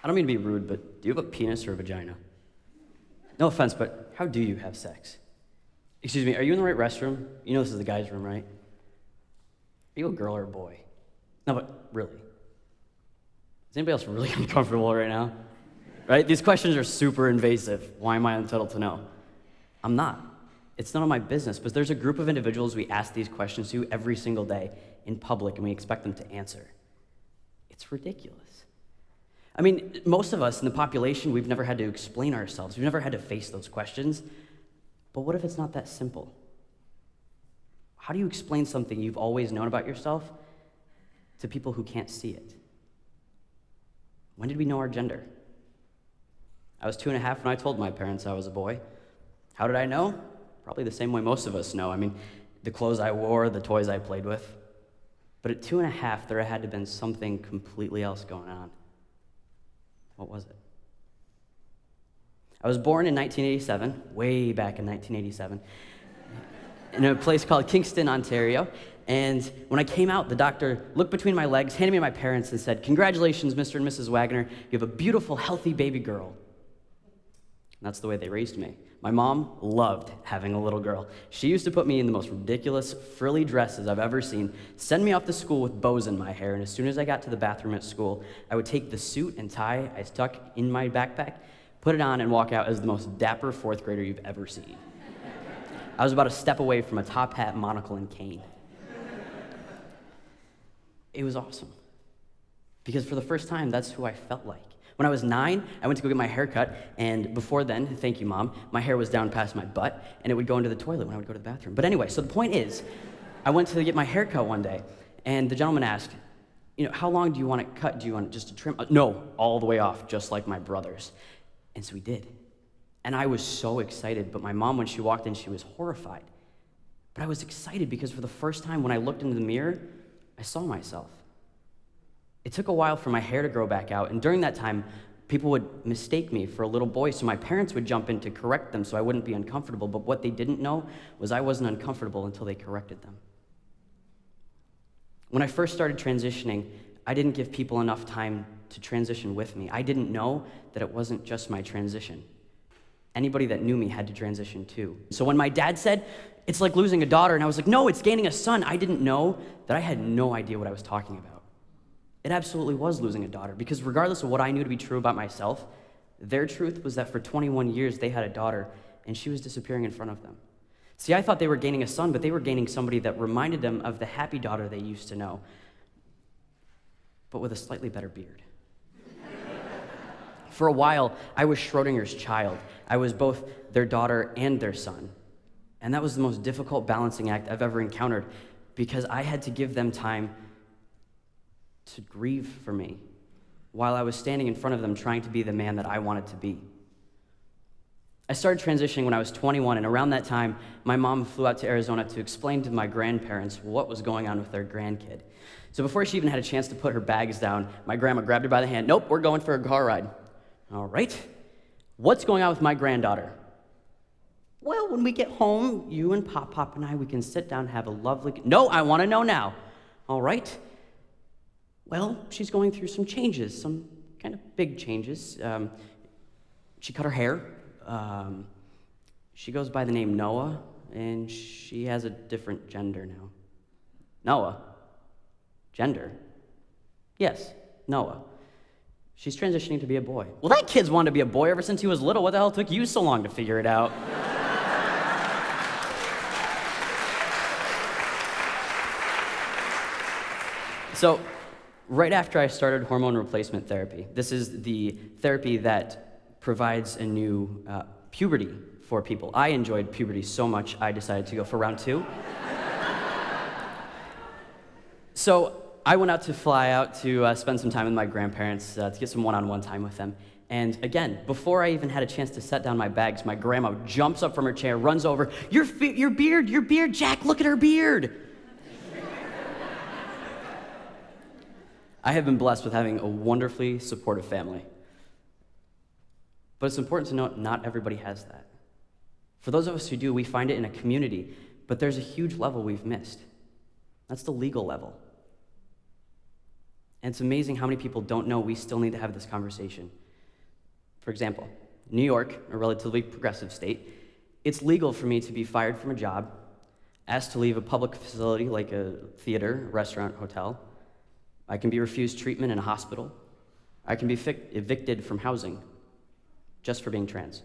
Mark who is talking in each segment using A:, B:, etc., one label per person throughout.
A: I don't mean to be rude, but do you have a penis or a vagina? No offense, but how do you have sex? Excuse me, are you in the right restroom? You know this is the guy's room, right? Are you a girl or a boy? No, but really. Is anybody else really uncomfortable right now? Right? These questions are super invasive. Why am I entitled to know? I'm not. It's none of my business, but there's a group of individuals we ask these questions to every single day in public, and we expect them to answer. It's ridiculous. I mean, most of us in the population, we've never had to explain ourselves. We've never had to face those questions. But what if it's not that simple? How do you explain something you've always known about yourself to people who can't see it? When did we know our gender? I was 2.5 when I told my parents I was a boy. How did I know? Probably the same way most of us know. I mean, the clothes I wore, the toys I played with. But at 2.5, there had to have been something completely else going on. What was it? I was born in 1987, way back in 1987, in a place called Kingston, Ontario. And when I came out, the doctor looked between my legs, handed me to my parents, and said, "Congratulations, Mr. and Mrs. Wagoner. You have a beautiful, healthy baby girl." And that's the way they raised me. My mom loved having a little girl. She used to put me in the most ridiculous, frilly dresses I've ever seen, send me off to school with bows in my hair, and as soon as I got to the bathroom at school, I would take the suit and tie I stuck in my backpack, put it on, and walk out as the most dapper fourth grader you've ever seen. I was about a step away from a top hat, monocle, and cane. It was awesome. Because for the first time, that's who I felt like. When I was 9, I went to go get my hair cut, and before then, thank you, Mom, my hair was down past my butt, and it would go into the toilet when I would go to the bathroom. But anyway, so the point is, I went to get my hair cut one day, and the gentleman asked, how long do you want it cut? Do you want it just to trim? No, all the way off, just like my brothers. And so he did. And I was so excited, but my mom, when she walked in, she was horrified. But I was excited because for the first time, when I looked into the mirror, I saw myself. It took a while for my hair to grow back out, and during that time, people would mistake me for a little boy, so my parents would jump in to correct them so I wouldn't be uncomfortable, but what they didn't know was I wasn't uncomfortable until they corrected them. When I first started transitioning, I didn't give people enough time to transition with me. I didn't know that it wasn't just my transition. Anybody that knew me had to transition too. So when my dad said, "It's like losing a daughter," and I was like, "No, it's gaining a son," I didn't know that I had no idea what I was talking about. It absolutely was losing a daughter, because regardless of what I knew to be true about myself, their truth was that for 21 years they had a daughter, and she was disappearing in front of them. See, I thought they were gaining a son, but they were gaining somebody that reminded them of the happy daughter they used to know, but with a slightly better beard. For a while, I was Schrodinger's child. I was both their daughter and their son. And that was the most difficult balancing act I've ever encountered, because I had to give them time to grieve for me while I was standing in front of them trying to be the man that I wanted to be. I started transitioning when I was 21, and around that time, my mom flew out to Arizona to explain to my grandparents what was going on with their grandkid. So before she even had a chance to put her bags down, my grandma grabbed her by the hand. "Nope, we're going for a car ride." "All right. What's going on with my granddaughter?" "Well, when we get home, you and Pop and I, we can sit down and have a lovely..." "No, I want to know now." "All right. Well, she's going through some changes, some kind of big changes. She cut her hair. She goes by the name Noah, and she has a different gender now." "Noah? Gender?" "Yes, Noah. She's transitioning to be a boy." "Well, that kid's wanted to be a boy ever since he was little. What the hell took you so long to figure it out?" So, right after I started hormone replacement therapy, this is the therapy that provides a new puberty for people. I enjoyed puberty so much, I decided to go for round 2. So I went out to fly out to spend some time with my grandparents to get some one-on-one time with them. And again, before I even had a chance to set down my bags, my grandma jumps up from her chair, runs over, your beard, Jack, look at her beard." I have been blessed with having a wonderfully supportive family. But it's important to note not everybody has that. For those of us who do, we find it in a community, but there's a huge level we've missed. That's the legal level. And it's amazing how many people don't know we still need to have this conversation. For example, New York, a relatively progressive state, it's legal for me to be fired from a job, asked to leave a public facility like a theater, restaurant, hotel. I can be refused treatment in a hospital. I can be evicted from housing just for being trans.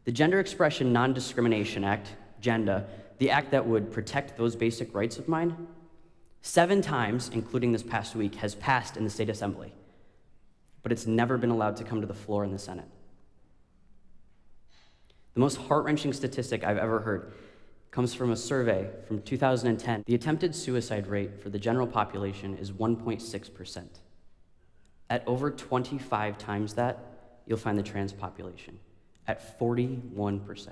A: The Gender Expression Non-Discrimination Act, GENDA, the act that would protect those basic rights of mine, 7 times, including this past week, has passed in the state assembly, but it's never been allowed to come to the floor in the Senate. The most heart-wrenching statistic I've ever heard comes from a survey from 2010. The attempted suicide rate for the general population is 1.6%. At over 25 times that, you'll find the trans population, at 41%.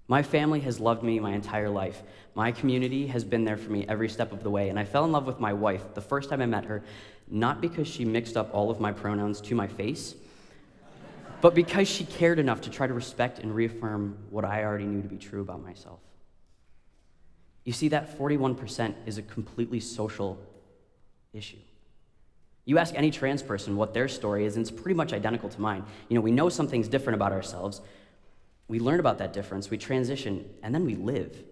A: My family has loved me my entire life. My community has been there for me every step of the way, and I fell in love with my wife the first time I met her, not because she mixed up all of my pronouns to my face, but because she cared enough to try to respect and reaffirm what I already knew to be true about myself. You see, that 41% is a completely social issue. You ask any trans person what their story is, and it's pretty much identical to mine. We know something's different about ourselves. We learn about that difference, we transition, and then we live.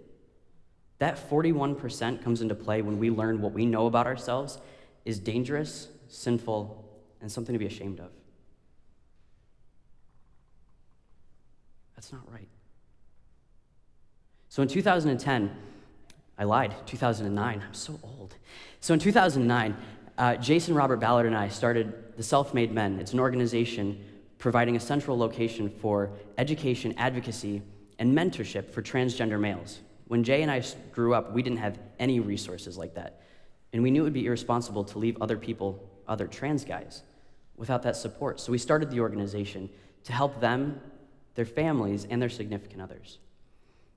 A: That 41% comes into play when we learn what we know about ourselves is dangerous, sinful, and something to be ashamed of. That's not right. So in 2010, I lied, 2009, I'm so old. So in 2009, Jason Robert Ballard and I started the Self-Made Men. It's an organization providing a central location for education, advocacy, and mentorship for transgender males. When Jay and I grew up, we didn't have any resources like that. And we knew it would be irresponsible to leave other people, other trans guys, without that support. So we started the organization to help them, their families, and their significant others.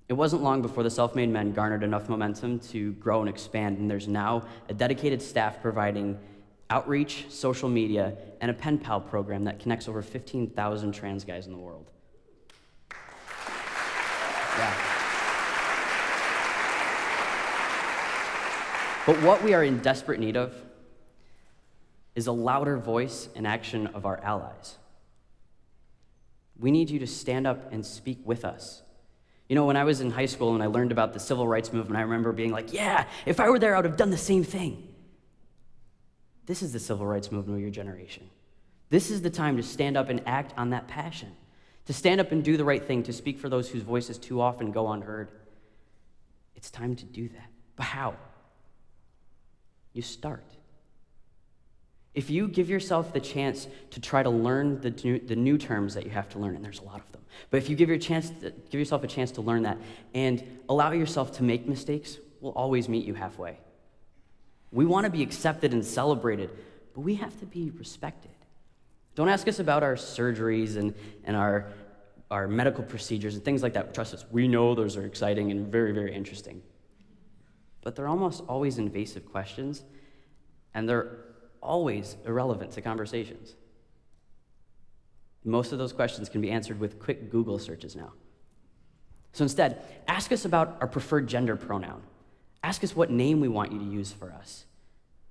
A: It wasn't long before the Self-Made Men garnered enough momentum to grow and expand, and there's now a dedicated staff providing outreach, social media, and a pen pal program that connects over 15,000 trans guys in the world. Yeah. But what we are in desperate need of is a louder voice and action of our allies. We need you to stand up and speak with us. When I was in high school and I learned about the civil rights movement, I remember being like, yeah, if I were there, I would have done the same thing. This is the civil rights movement of your generation. This is the time to stand up and act on that passion, to stand up and do the right thing, to speak for those whose voices too often go unheard. It's time to do that. But how? You start. If you give yourself the chance to try to learn the new terms that you have to learn, and there's a lot of them, but if you give yourself a chance to learn that and allow yourself to make mistakes, we'll always meet you halfway. We want to be accepted and celebrated, but we have to be respected. Don't ask us about our surgeries and our medical procedures and things like that. Trust us, we know those are exciting and very, very interesting. But they're almost always invasive questions, and they're always irrelevant to conversations. Most of those questions can be answered with quick Google searches now. So instead, ask us about our preferred gender pronoun. Ask us what name we want you to use for us.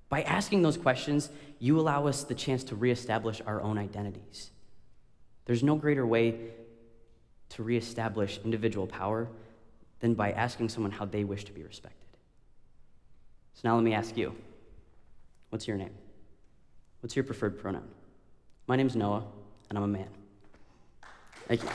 A: By asking those questions, you allow us the chance to reestablish our own identities. There's no greater way to reestablish individual power than by asking someone how they wish to be respected. So now let me ask you, what's your name? What's your preferred pronoun? My name's Noah, and I'm a man. Thank you.